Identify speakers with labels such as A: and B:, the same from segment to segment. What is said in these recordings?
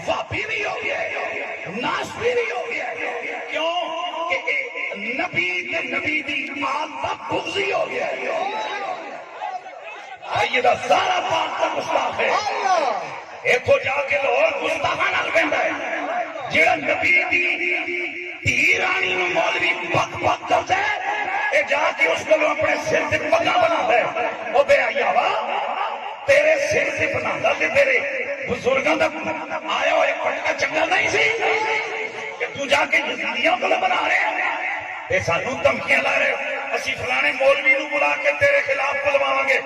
A: وابی بھی ہو گئے، ناسبی بھی ہو گئے، کیوں کہ نبی دی ایمان دا بغضی ہو گیا۔ یہ دا سارا پاک کا گستاخ ہے، ایتھوں جا کے لاہور گستاخاں نال کہندا ہے جڑا نبی دی رانی نو مولوی بک بک کردا ہے، اے جا کے اس کو اپنے سر تے پگا بناتا ہے۔ او بے حیا وا، تیرے سر تے بناتا تے تیرے بزرگاں دا آیا ہوئے پٹکا چنگا نہیں سی کہ تو جا کے یزیدیاں کو بنا رہے اے سانوں دھمکیاں لا رہے اسی فلانے مولوی نو بلا کے تیرے خلاف بلواواں گے،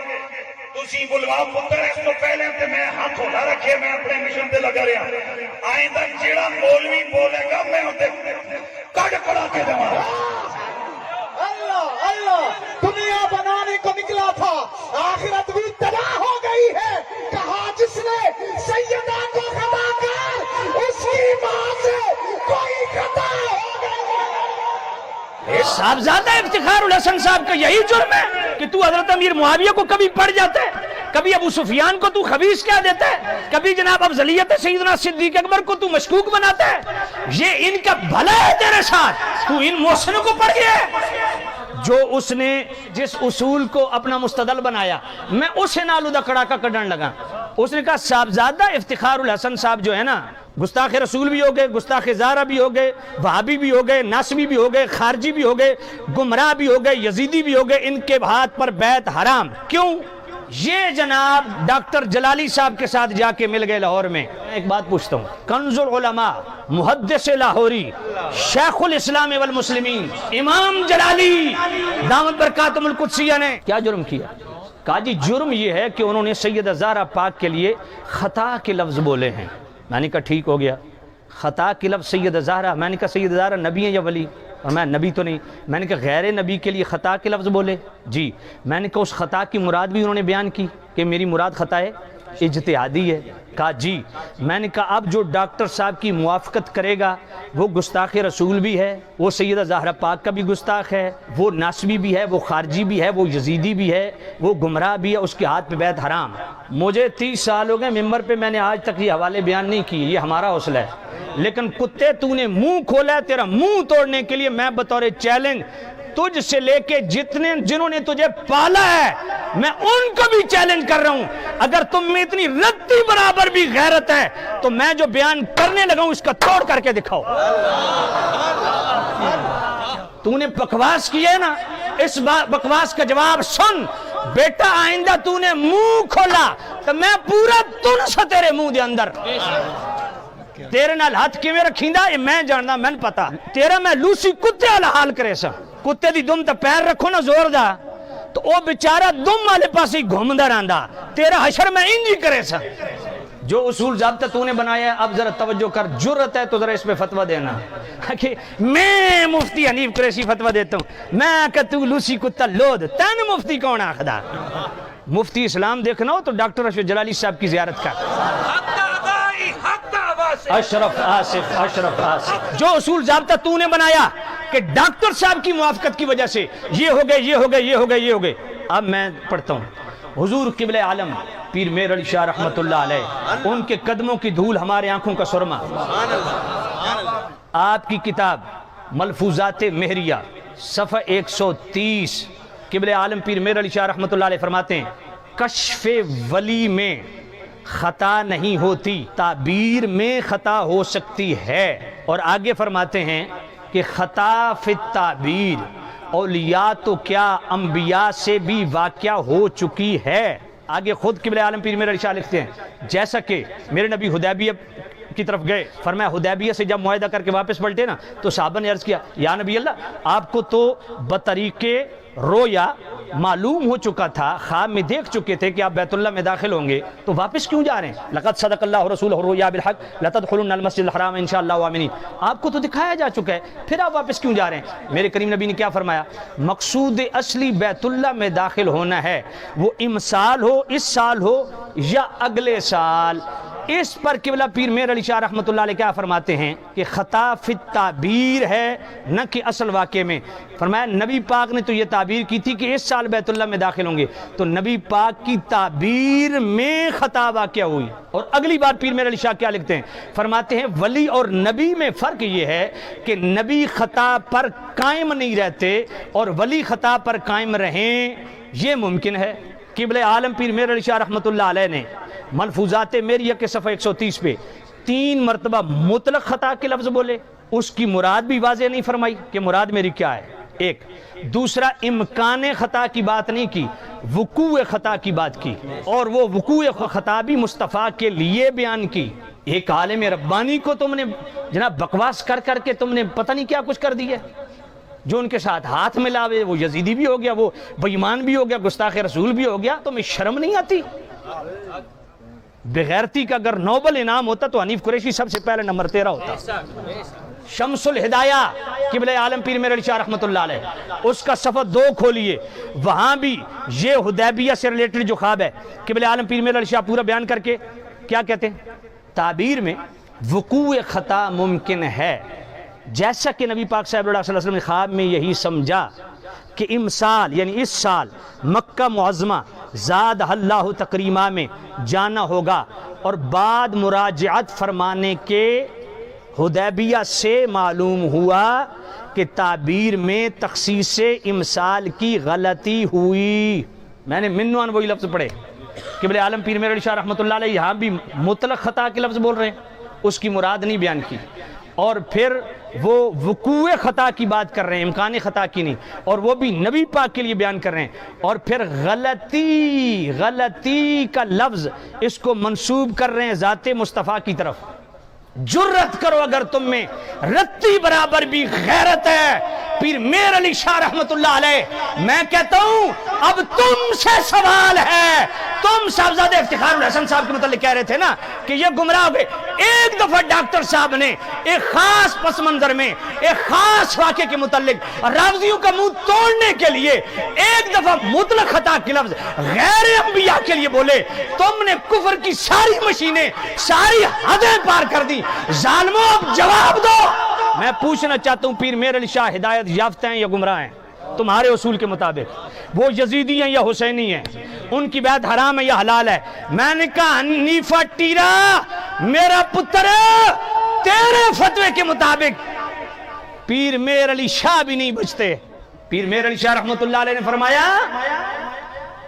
A: تسی بلواؤ پتر، اس تو پہلے تے میں ہاتھ ہلا رکھے، میں اپنے مشن تے لگا رہا، آئندہ جیڑا مولوی بولے گا میں اسے کٹ کڑا کے دوں گا۔
B: اللہ اللہ دنیا بنانے کو نکلا تھا، آخرت بھی تباہ ہو گئی ہے، کہا جس نے سیدہ کو خطا کر اس کی ماں سے کوئی خطا ہو گئی۔
C: صاحبزادہ افتخار الحسن صاحب کا یہی جرم ہے کہ تو حضرت امیر معاویہ کو کبھی پڑھ جاتا ہے، کبھی ابو سفیان کو تو خبیث کہہ دیتا ہے، کبھی جناب افضلیت سیدنا صدیق اکبر کو تو مشکوک بناتا ہے۔ یہ ان کا بھلا ہے تیرے ساتھ، تو ان محسنوں کو پڑھ گیا ہے۔ جو اس نے جس اصول کو اپنا مستدل بنایا، میں اسے نالو دا کڑاکا کڈن لگا۔ اس نے کہا صاحبزادہ افتخار الحسن صاحب جو ہے نا، گستاخ رسول بھی ہو گئے، گستاخ زہرا بھی ہو گئے، وہابی بھی ہو گئے، ناسبی بھی ہو گئے، خارجی بھی ہو گئے، گمراہ بھی ہو گئے، یزیدی بھی ہو گئے، ان کے ہاتھ پر بیعت حرام۔ کیوں؟ یہ جناب ڈاکٹر جلالی صاحب کے ساتھ جا کے مل گئے لاہور میں۔ ایک بات پوچھتا ہوں، کنز العلماء، محدث لاہوری، شیخ الاسلام والمسلمین، امام جلالی دامت برکاتہم القدسیہ نے کیا جرم کیا؟ کہا جی جرم یہ ہے کہ انہوں نے سیدہ زہرا پاک کے لیے خطا کے لفظ بولے ہیں۔ میں نے کہا ٹھیک ہو گیا، خطا کے لفظ سیدہ زہرا، میں نے کہا سیدہ زہرا نبی ہیں یا ولی؟ اور میں نبی تو نہیں۔ میں نے کہا غیر نبی کے لیے خطا کے لفظ بولے؟ جی۔ میں نے کہا اس خطا کی مراد بھی انہوں نے بیان کی کہ میری مراد خطا ہے اجتہادی ہے؟ کہا جی۔ میں نے کہا اب جو ڈاکٹر صاحب کی موافقت کرے گا وہ گستاخ رسول بھی ہے، وہ سیدہ زہرا پاک کا بھی گستاخ ہے، وہ ناسبی بھی ہے، وہ خارجی بھی ہے، وہ یزیدی بھی ہے، وہ گمراہ بھی ہے، اس کے ہاتھ پہ بیعت حرام۔ مجھے 30 سال ہو گئے ممبر پہ میں نے آج تک یہ حوالے بیان نہیں کی، یہ ہمارا حوصلہ ہے، لیکن کتے تو نے منہ کھولا ہے، تیرا منہ توڑنے کے لیے میں بطور چیلنج تجھ سے لے کے جنہوں نے تجھے پالا ہے میں ان کو بھی چیلنج کر رہا ہوں، اگر تم میں اتنی رتی برابر بھی غیرت ہے تو میں جو بیان کرنے لگا ہوں اس کا توڑ کر کے دکھاؤ۔ تو نے بکواس کی ہے نا، اس بکواس کا جواب سن بیٹا، آئندہ تو نے منہ کھولا تو میں پورا تن سا تیرے منہ دے اندر تیرے نال ہاتھ کیویں رکھیندا یہ میں جاننا، میں پتا تیرا میں لوسی کتے والا حال کرے سا، کتے دی دم تے پیر رکھو نا زور دا تو او بیچارہ دم والے پاس ہی گھومدا رہندا، تیرا حشر میں انج ہی کرے سا۔ جو اصول ضابطہ تو نے بنایا ہے اب ذرا توجہ کر، جرت ہے تو ذرا اس پہ فتویٰ دینا کہ میں مفتی حنیف قریشی فتویٰ دیتا ہوں، میں کہ تو لوسی کتا لود، تین مفتی کون آخدا؟ مفتی اسلام دیکھنا ہو تو ڈاکٹر اشرف جلالی صاحب کی زیارت کر۔ اشرف آصف جو اصول ضابطہ تو نے بنایا کہ ڈاکٹر صاحب کی موافقت کی وجہ سے یہ ہو گئے، یہ ہو گئے، یہ ہو گئے، یہ ہو گئے۔ اب میں پڑھتا ہوں، حضور قبلہ عالم پیر میر علی شاہ رحمت اللہ علیہ، ان کے قدموں کی دھول ہمارے آنکھوں کا سرما۔ آپ کی کتاب ملفوظات مہریہ صفحہ 130، قبلہ عالم پیر میر علی شاہ رحمت اللہ علیہ فرماتے ہیں کشف ولی میں خطا نہیں ہوتی، تعبیر میں خطا ہو سکتی ہے، اور آگے فرماتے ہیں کہ خطا فی التعبیر اولیاء تو کیا انبیاء سے بھی واقعہ ہو چکی ہے۔ آگے خود قبلہ عالم پیر میر علی شاہ لکھتے ہیں جیسا کہ میرے نبی حدیبیہ کی طرف گئے، فرمایا حدیبیہ سے جب معاہدہ کر کے واپس پلٹے نا تو صحابہ نے عرض کیا یا نبی اللہ آپ کو تو بطریق رویا معلوم ہو چکا تھا، خواب میں دیکھ چکے تھے کہ آپ بیت اللہ میں داخل ہوں گے، تو واپس کیوں جا رہے ہیں؟ لقد صدق اللہ رسولہ الرؤیا بالحق لتدخلن المسجد الحرام انشاءاللہ آمنین، آپ کو تو دکھایا جا چکا ہے، پھر آپ واپس کیوں جا رہے ہیں؟ میرے کریم نبی نے کیا فرمایا؟ مقصود اصلی بیت اللہ میں داخل ہونا ہے، وہ امسال ہو، اس سال ہو یا اگلے سال، اس پر قبلہ پیر میر علی شاہ رحمۃ اللہ علیہ کیا فرماتے ہیں کہ خطا فی التعبیر ہے نہ کہ اصل واقعے میں. فرمایا نبی پاک نے تو یہ تعبیر کی تھی کہ اس سال بیت اللہ میں داخل ہوں گے, تو نبی پاک کی تعبیر میں خطا واقع ہوئی. اور اگلی بار پیر میر علی شاہ کیا لکھتے ہیں, فرماتے ہیں ولی اور نبی میں فرق یہ ہے کہ نبی خطا پر قائم نہیں رہتے اور ولی خطا پر قائم رہیں, یہ ممکن ہے. قبلہ عالم پیر میر علی شاہ رحمۃ اللہ علیہ نے ملفوظات میریہ کے صفحہ 130 پہ 3 مرتبہ مطلق خطا کے لفظ بولے, اس کی مراد بھی واضح نہیں فرمائی کہ مراد میری کیا ہے. ایک دوسرا, امکان خطا کی بات نہیں کی, وقوع خطا کی بات کی, اور وہ وقوع خطا بھی مصطفیٰ کے لیے بیان کی. ایک عالم ربانی کو تم نے جناب بکواس کر کر کے تم نے پتہ نہیں کیا کچھ کر دیا, جو ان کے ساتھ ہاتھ ملاوے, وہ یزیدی بھی ہو گیا, وہ بے ایمان بھی ہو گیا, گستاخ رسول بھی ہو گیا. تمہیں شرم نہیں آتی؟ بغیرتی کا اگر نوبل انعام ہوتا تو حنیف قریشی سب سے پہلے نمبر 13 ہوتا. شمس الہدایہ قبلہ عالم پیر میر علی شاہ رحمۃ اللہ علیہ, اس کا صفحہ 2 کھولیے, وہاں بھی یہ حدیبیہ سے ریلیٹڈ جو خواب ہے قبلہ عالم پیر میر علی شاہ پورا بیان کر کے کیا کہتے ہیں, تعبیر میں وقوع خطا ممکن ہے, جیسا کہ نبی پاک صلی اللہ علیہ وسلم نے خواب میں یہی سمجھا کہ امسال یعنی اس سال مکہ معظمہ زاد اللہ تکریمہ میں جانا ہوگا, اور بعد مراجعت فرمانے کے حدیبیہ سے معلوم ہوا کہ تعبیر میں تخصیص امسال کی غلطی ہوئی. میں نے منوان وہی لفظ پڑھے, قبلہ عالم پیر میر علی شاہ رحمۃ اللہ علیہ یہاں بھی مطلق خطا کے لفظ بول رہے ہیں, اس کی مراد نہیں بیان کی, اور پھر وہ وقوع خطا کی بات کر رہے ہیں, امکان خطا کی نہیں, اور وہ بھی نبی پاک کے لیے بیان کر رہے ہیں, اور پھر غلطی کا لفظ اس کو منسوب کر رہے ہیں ذات مصطفیٰ کی طرف. جرت کرو اگر تم میں رتی برابر بھی غیرت ہے پیر میر علی شاہ رحمت اللہ علیہ, میں کہتا ہوں اب تم سے سوال ہے. تم صاحبزادہ افتخار الحسن صاحب کے متعلق کہہ رہے تھے نا کہ یہ گمراہ ہو گئے. ایک دفعہ ڈاکٹر صاحب نے ایک خاص پس منظر میں ایک خاص واقعے کے متعلق راوزیوں کا منہ توڑنے کے لیے ایک دفعہ مطلق خطا کے لفظ غیر انبیاء کے لیے بولے, تم نے کفر کی ساری مشینیں ساری حدیں پار کر دی. ظالموں اب جواب دو. میں پوچھنا چاہتا ہوں پیر میر علی شاہ ہدایت یافتہ ہیں یا گمراہ ہیں تمہارے اصول کے مطابق؟ وہ یزیدی ہیں یا حسینی ہیں؟ ان کی بیعت حرام ہے یا حلال ہے؟ میں نے کہا حنیفہ ٹیرا میرا پتر تیرے فتوے کے مطابق پیر میر علی شاہ بھی نہیں بچتے. پیر میر علی شاہ رحمت اللہ علیہ نے فرمایا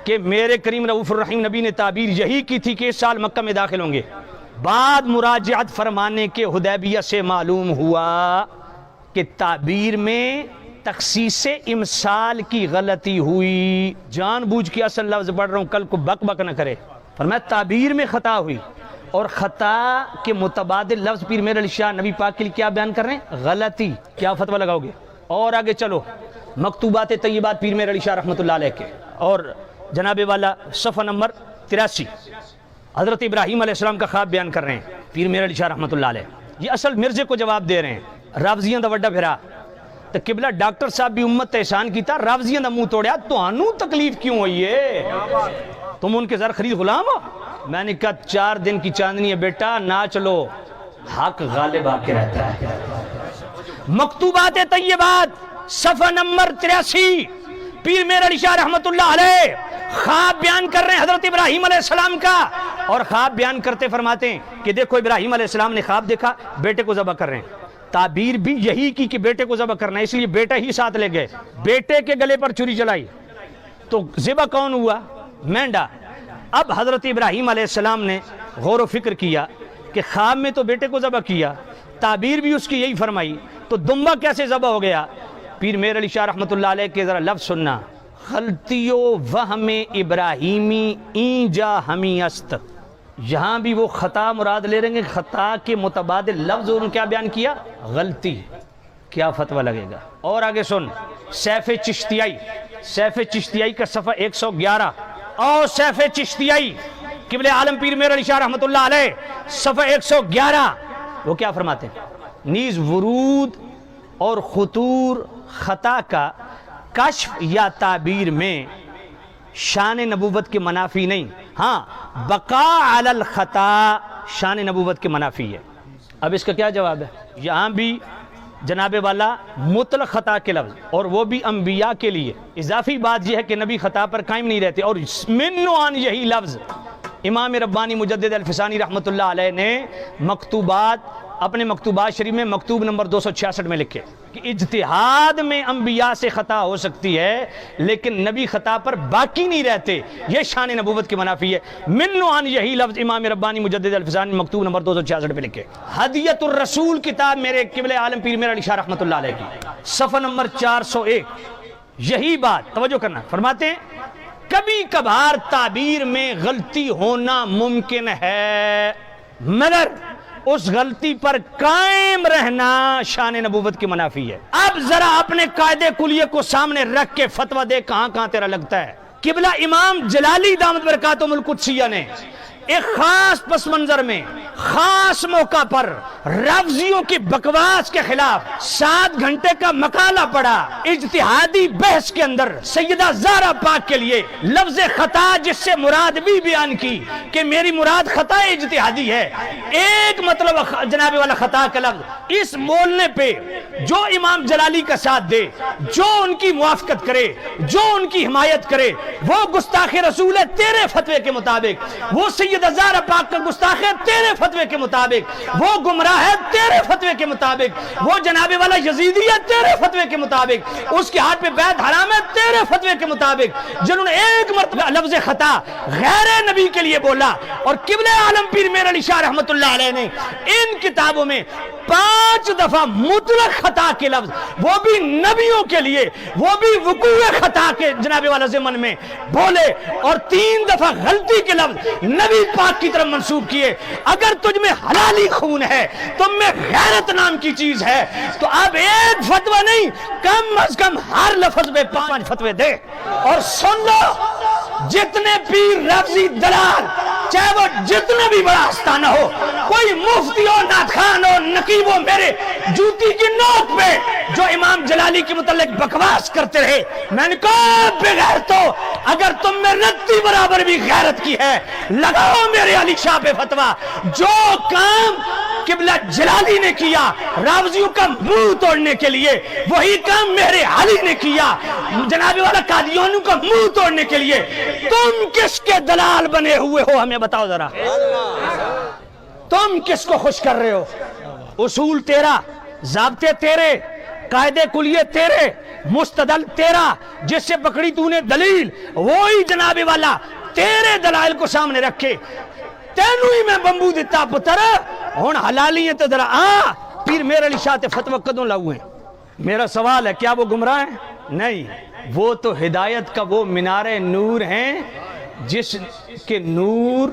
C: کہ میرے کریم رؤوف الرحیم نبی نے تعبیر یہی کی تھی کہ اس سال مکہ میں داخل ہوں گے, بعد مراجعت فرمانے کے حدیبیہ سے معلوم ہوا کہ تعبیر میں تخصیص امسال کی غلطی ہوئی. جان بوجھ کے اصل لفظ پڑھ رہا ہوں, کل کو بک بک نہ کرے. فرمایا تعبیر میں خطا ہوئی, اور خطا کے متبادل لفظ پیر میر علی شاہ نبی پاک کے لیے کیا بیان کر رہے ہیں؟ غلطی. کیا فتویٰ لگاؤ گے؟ اور آگے چلو, مکتوبات طیبات پیر میر علی شاہ رحمۃ اللہ علیہ کے, اور جناب والا صفحہ نمبر 83 حضرت ابراہیم علیہ السلام کا خواب بیان کر رہے ہیں پیر میر علی شاہ رحمۃ اللہ علیہ. یہ اصل مرزے کو جواب دے رہے ہیں. راوزیاں دا وڈا پھرا تو قبلہ ڈاکٹر صاحب بھی امت احسان کیتا, راوزیاں دا منہ توڑیا, تو انو تکلیف کیوں ہوئی ہے؟ تم ان کے زر خرید غلام ہو؟ میں نے کہا 4 دن کی چاندنی ہے بیٹا, نہ چلو, حق غالب آ کے رہتا ہے. مکتوبات طیبات صفحہ نمبر 83 پیر میر علی شاہ رحمت اللہ علیہ خواب بیان کر رہے ہیں حضرت ابراہیم علیہ السلام کا, اور خواب بیان کرتے فرماتے ہیں کہ دیکھو ابراہیم علیہ السلام نے خواب دیکھا بیٹے کو ذبح کر رہے ہیں. تعبیر بھی یہی کی کہ بیٹے کو ذبح کرنا ہے, اس لیے بیٹا ہی ساتھ لے گئے. بیٹے کے گلے پر چھری چلائی تو ذبح کون ہوا؟ مینڈا. اب حضرت ابراہیم علیہ السلام نے غور و فکر کیا کہ خواب میں تو بیٹے کو ذبح کیا, تعبیر بھی اس کی یہی فرمائی, تو دمبا کیسے ذبح ہو گیا؟ پیر میر علی شاہ رحمت اللہ علیہ کے ذرا لفظ سننا, غلطیو وہم ابراہیمی این جا ہمی است. یہاں بھی وہ خطا مراد لے رہے ہیں, خطا کے متبادل لفظ انہوں نے کیا بیان کیا؟ غلطی. کیا فتویٰ لگے گا؟ اور آگے سن, سیف چشتیائی کا صفحہ 111 اور سیف چشتیائی قبلہ عالم پیر میر علی شاہ رحمت اللہ علیہ صفحہ 111, وہ کیا فرماتے ہیں؟ نیز ورود اور خطور خطا کا کشف یا تعبیر میں شان نبوت کے منافی نہیں, ہاں بقا علی الخطا شان نبوت کے منافی ہے۔ اب اس کا کیا جواب ہے؟ یہاں بھی جناب والا مطلق خطا کے لفظ، اور وہ بھی انبیاء کے لیے۔ اضافی بات یہ ہے کہ نبی خطا پر قائم نہیں رہتے، اور من عن یہی لفظ امام ربانی مجدد الفسانی رحمۃ اللہ علیہ نے اپنے مکتوبات شریف میں مکتوب نمبر 266 میں لکھے کہ اجتہاد میں انبیاء سے خطا ہو سکتی ہے لیکن نبی خطا پر باقی نہیں رہتے، یہ شان نبوت کے منافی ہے۔ من عن یہی لفظ امام ربانی مجدد الفسانی مکتوب نمبر 266 پہ لکھے۔ ہدیۃ الرسول کتاب میرے قبلہ عالم پیر میرعلی شاہ رحمۃ اللہ علیہ کی، صفحہ نمبر 401، یہی بات توجہ کرنا، فرماتے ہیں کبھی کبھار تعبیر میں غلطی ہونا ممکن ہے مگر اس غلطی پر قائم رہنا شان نبوت کی منافی ہے۔ اب ذرا اپنے قاعدے کلیے کو سامنے رکھ کے فتویٰ دے کہاں کہاں تیرا لگتا ہے۔ قبلہ امام جلالی دامت برکاتہم القدسیہ نے ایک خاص پس منظر میں خاص موقع پر رافضیوں کی بکواس کے خلاف 7 گھنٹے کا مقالہ پڑھا۔ اجتہادی بحث کے اندر سیدہ زہرا پاک کے لیے لفظ خطا جس سے مراد بھی بیان کی کہ میری مراد خطا اجتہادی ہے، ایک مطلب جناب والا خطا کا لفظ، اس بولنے پہ جو امام جلالی کا ساتھ دے، جو ان کی موافقت کرے، جو ان کی حمایت کرے، وہ گستاخ رسول ہے تیرے فتوے کے مطابق، وہ سیدہ زہرا پاک کا گستاخ ہے تیرے فتوے کے مطابق، وہ گمراہ ہے تیرے فتوے کے مطابق، وہ جناب والا یزیدی ہے تیرے فتوے کے مطابق، اس کے ہاتھ پہ بیعت حرام ہے تیرے فتوے کے مطابق۔ جنہوں نے ایک مرتبہ لفظ خطا غیر نبی کے لیے بولا، اور قبلہ عالم پیر میرعلی شاہ رحمۃ اللہ علیہ نے ان کتابوں میں 5 دفعہ مطلق خطا کے لفظ، وہ بھی نبیوں کے لیے، وہ بھی وقوع خطا کے جناب والا ضمن میں بولے، اور 3 دفعہ غلطی کے لفظ نبی پاک کی طرف منسوب کیے۔ اگر تجھ میں حلالی خون ہے، تم میں غیرت نام کی چیز ہے، تو اب ایک فتویٰ نہیں، کم از کم ہر لفظ میں 5 فتوے دے۔ اور سن لو، جتنے پیر رافضی دلال، چاہے وہ جتنا بھی بڑا آستانہ ہو، کوئی مفتی ہو، ناتخان ہو، نقیب ہو، میرے جوتی کی نوک پہ جو امام جلالی کے متعلق بکواس کرتے رہے، میں نے کہا بغیر تو اگر تم میں رتی برابر بھی غیرت کی ہے، لگاؤ میرے علی شاہ پہ فتویٰ۔ جو کام قبلہ جلالی نے کیا رافضیوں کا منہ توڑنے کے لیے، وہی کام میرے علی نے کیا جناب والا قادیانیوں کا منہ توڑنے کے لیے۔ تم کس کے دلال بنے ہوئے ہو ہمیں بتاؤ ذرا، تم کس کو خوش کر رہے ہو؟ اصول تیرا، ضابطے تیرے، قاعدے کلیے تیرے، مستدل تیرا، جس سے پکڑی تو نے دلیل وہی جناب والا تیرے دلائل کو سامنے رکھے۔ تینوں ہی میں بمبو دیتا پتر، ہون حلالی ہے تو ذرا پیر میرعلی شاہ تے فتوہ کدوں لاؤ ہیں؟ میرا سوال ہے کیا وہ گمراہ ہیں؟ نہیں، وہ تو ہدایت کا وہ مینار نور ہیں جس کے نور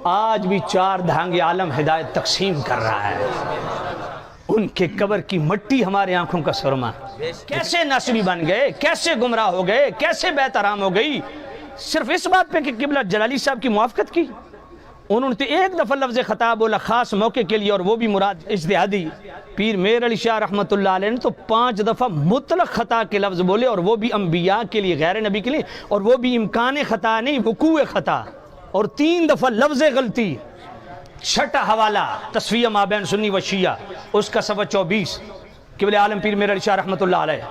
C: آج بھی 4 دھانگے عالم ہدایت تقسیم کر رہا ہے۔ ان کے قبر کی مٹی ہمارے آنکھوں کا سرما۔ کیسے ناسبی بن گئے، کیسے گمراہ ہو گئے، کیسے بیعت حرام ہو گئی، صرف اس بات پہ کہ قبلہ جلالی صاحب کی موافقت کی۔ انہوں نے ایک دفعہ لفظ خطا بولا خاص موقع کے لیے، اور وہ بھی مراد اجتہادی۔ پیر میرعلی شاہ رحمۃ اللہ علیہ نے تو 5 دفعہ مطلق خطا کے لفظ بولے، اور وہ بھی انبیاء کے لیے، غیر نبی کے لیے، اور وہ بھی امکان خطا نہیں، وقوع خطا، اور 3 دفعہ لفظ غلطی۔ 6 حوالہ تصفیہ مابین سنی و شیعہ، اس کا صفحہ 24، قبلہ عالم پیر میرعلی شاہ رحمۃ اللہ علیہ۔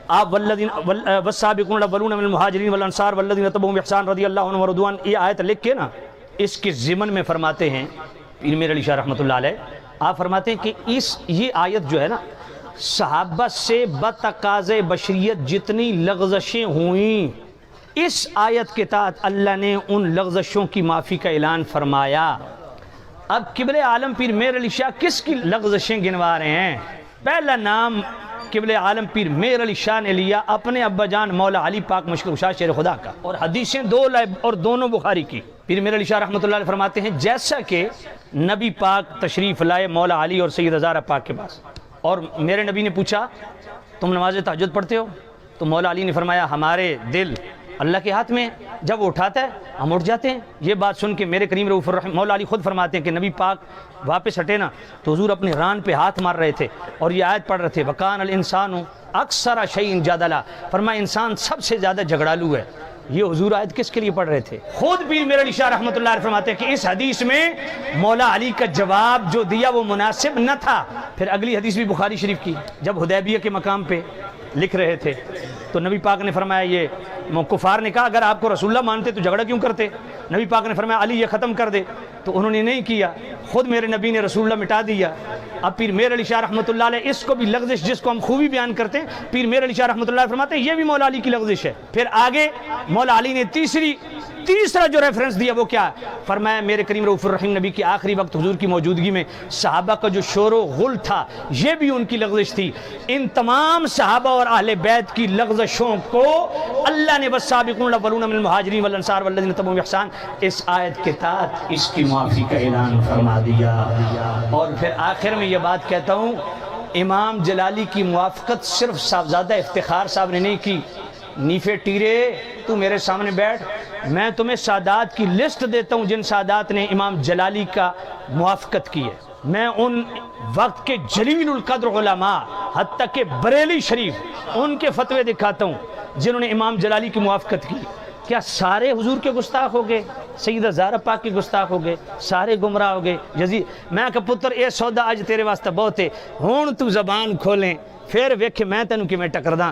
C: آپ والسابقون الاولون من المہاجرین والانصار والذین تبعوہم بإحسان رضی اللہ عنہم ورضوان، یہ آیت لکھ کے نا اس کے ضمن میں فرماتے ہیں پیر میرعلی شاہ رحمۃ اللہ علیہ، آپ فرماتے ہیں کہ یہ آیت جو ہے نا، صحابہ سے بتقاضے بشریت جتنی لغزشیں ہوئیں، اس آیت کے تحت اللہ نے ان لغزشوں کی معافی کا اعلان فرمایا۔ اب قبلہ عالم پیر میرعلی شاہ کس کی لغزشیں گنوا رہے ہیں؟ پہلا نام قبلہ عالم پیر میرعلی شاہ نے لیا اپنے ابا جان مولا علی پاک مشکل کشا شیر خدا کا، اور حدیثیں 2 لائے اور دونوں بخاری کی۔ پیر میرعلی شاہ رحمۃ اللہ علیہ فرماتے ہیں جیسا کہ نبی پاک تشریف لائے مولا علی اور سیدہ زہرا پاک کے پاس، اور میرے نبی نے پوچھا تم نماز تہجد پڑھتے ہو؟ تو مولا علی نے فرمایا ہمارے دل اللہ کے ہاتھ میں، جب وہ اٹھاتا ہے ہم اٹھ جاتے ہیں۔ یہ بات سن کے میرے کریم رؤوف الرحیم مولا علی خود فرماتے ہیں کہ نبی پاک واپس ہٹے نا تو حضور اپنے ران پہ ہاتھ مار رہے تھے اور یہ آیت پڑھ رہے تھے وَكَانَ الْإِنسَانُ أَكْثَرَ شَيْءٍ جَدَلًا، فرمایا انسان سب سے زیادہ جھگڑالو ہے۔ یہ حضور آیت کس کے لیے پڑھ رہے تھے؟ خود پیر میر علی شاہ رحمۃ اللہ علیہ فرماتے ہیں کہ اس حدیث میں مولا علی کا جواب جو دیا وہ مناسب نہ تھا۔ پھر اگلی حدیث بھی بخاری شریف کی، جب حدیبیہ کے مقام پہ لکھ رہے تھے تو نبی پاک نے فرمایا، یہ کفار نے کہا اگر آپ کو رسول اللہ مانتے تو جھگڑا کیوں کرتے؟ نبی پاک نے فرمایا علی یہ ختم کر دے، تو انہوں نے نہیں کیا، خود میرے نبی نے رسول اللہ مٹا دیا۔ اب پیر میر علی شاہ رحمۃ اللہ علیہ اس کو بھی لغزش جس کو ہم خوبی بیان کرتے ہیں، پیر میر علی شاہ رحمۃ اللہ علیہ فرماتے ہیں یہ بھی مولا علی کی لغزش ہے۔ پھر آگے مولا علی نے تیسرا جو ریفرنس دیا وہ کیا؟ فرمایا میرے کریم رؤوف الرحیم نبی کی آخری وقت حضور کی موجودگی میں صحابہ کا جو شور و غل تھا یہ بھی ان کی لغزش تھی۔ ان تمام صحابہ اور اہل بیت کی لغزشوں کو اللہ نے والسابقون الاولون من المہاجرین والانصار والذین تبعوہم بإحسان اس آیت کے تحت اس کی معافی کا اعلان فرما دیا۔ اور پھر آخر میں یہ بات کہتا ہوں، امام جلالی کی موافقت صرف صاحبزادہ افتخار صاحب نے نہیں کی۔ نیفے ٹیرے تو میرے سامنے بیٹھ، میں تمہیں سادات کی لسٹ دیتا ہوں جن سادات نے امام جلالی کا موافقت کی ہے۔ میں ان وقت کے جلیل القدر علماء حتیٰ کہ بریلی شریف ان کے فتوے دکھاتا ہوں جنہوں نے امام جلالی کی موافقت کی۔ کیا سارے حضور کے گستاخ ہو گئے؟ سیدہ زہرا پاک کے گستاخ ہو گئے؟ سارے گمراہ ہو گئے؟ یزید میں کہ پتر اے سودا اج تیرے واسطے بہت ہے، ہون تو زبان کھولیں پھر ویکھے میں تینوں کیویں ٹکرداں۔